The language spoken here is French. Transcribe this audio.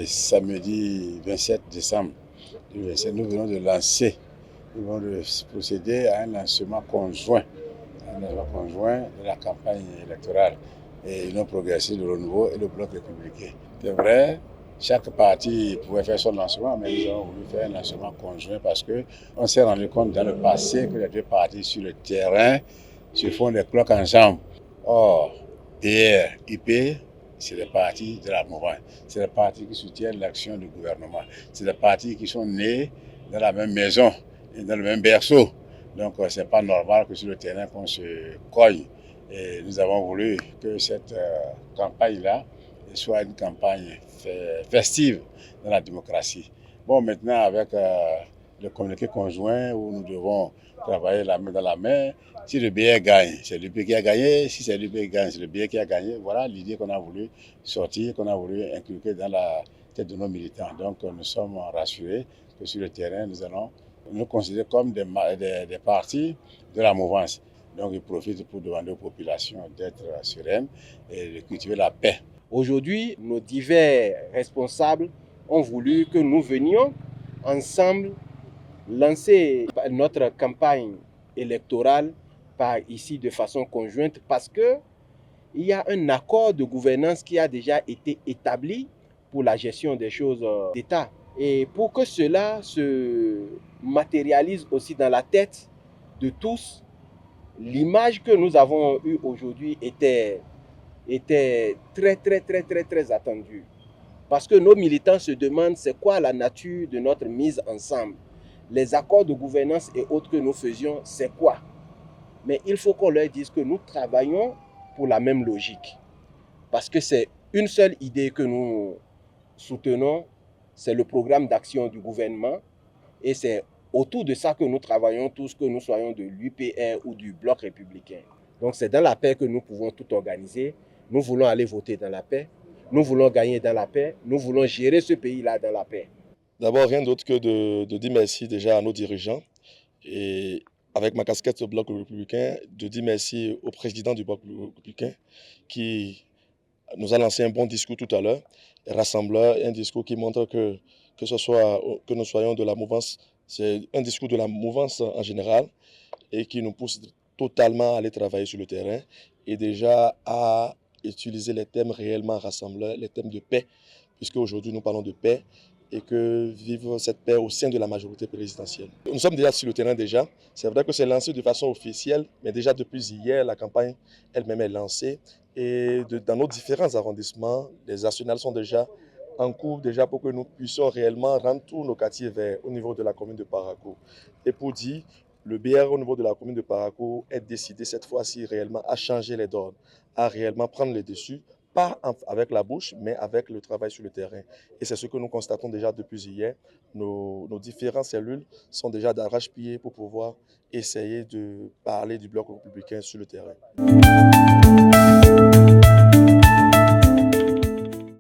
samedi 27 décembre 2027, nous venons de lancer, nous venons de procéder à un lancement conjoint de la campagne électorale et l'Union progressiste de renouveau et le Bloc républicain. C'est vrai, chaque parti pouvait faire son lancement, mais nous avons voulu faire un lancement conjoint parce qu'on s'est rendu compte dans le passé que les deux partis sur le terrain se font des cloques ensemble. Or, PR, IP, c'est des partis de la mouvance, c'est des partis qui soutiennent l'action du gouvernement, c'est des partis qui sont nés dans la même maison et dans le même berceau. Donc, ce n'est pas normal que sur le terrain qu'on se cogne. Et nous avons voulu que cette campagne-là soit une campagne festive dans la démocratie. Bon, maintenant, avec le communiqué conjoint où nous devons travailler la main dans la main, si le BR gagne, c'est le BR qui a gagné. Si c'est le BR qui gagne, c'est le BR qui a gagné. Voilà l'idée qu'on a voulu sortir, qu'on a voulu inculquer dans la tête de nos militants. Donc, nous sommes rassurés que sur le terrain, nous allons nous considérer comme des partis de la mouvance. Donc, ils profitent pour demander aux populations d'être sereines et de cultiver la paix. Aujourd'hui, nos divers responsables ont voulu que nous venions ensemble lancer notre campagne électorale par ici de façon conjointe parce qu'il y a un accord de gouvernance qui a déjà été établi pour la gestion des choses d'État. Et pour que cela se matérialise aussi dans la tête de tous, l'image que nous avons eue aujourd'hui était très attendue. Parce que nos militants se demandent c'est quoi la nature de notre mise ensemble. Les accords de gouvernance et autres que nous faisions, c'est quoi? Mais il faut qu'on leur dise que nous travaillons pour la même logique. Parce que c'est une seule idée que nous soutenons, c'est le programme d'action du gouvernement. Et c'est autour de ça que nous travaillons tous, que nous soyons de l'UPR ou du Bloc républicain. Donc c'est dans la paix que nous pouvons tout organiser. Nous voulons aller voter dans la paix. Nous voulons gagner dans la paix. Nous voulons gérer ce pays-là dans la paix. D'abord, rien d'autre que de dire merci déjà à nos dirigeants. Et avec ma casquette au Bloc républicain, de dire merci au président du Bloc républicain qui nous a lancé un bon discours tout à l'heure, rassembleur, un discours qui montre que nous soyons de la mouvance, c'est un discours de la mouvance en général et qui nous pousse totalement à aller travailler sur le terrain et déjà à utiliser les thèmes réellement rassembleurs, les thèmes de paix, puisque aujourd'hui nous parlons de paix et que vivre cette paix au sein de la majorité présidentielle. Nous sommes déjà sur le terrain déjà. C'est vrai que c'est lancé de façon officielle, mais déjà depuis hier, la campagne elle-même est lancée. Et dans nos différents arrondissements, les actionnaires sont déjà en cours déjà pour que nous puissions réellement rendre tous nos quartiers verts au niveau de la commune de Parakou. Et pour dire, le BR au niveau de la commune de Parakou est décidé cette fois-ci réellement à changer les donnes, à réellement prendre les dessus, pas avec la bouche, mais avec le travail sur le terrain. Et c'est ce que nous constatons déjà depuis hier. Nos différentes cellules sont déjà d'arrache-pied pour pouvoir essayer de parler du Bloc républicain sur le terrain.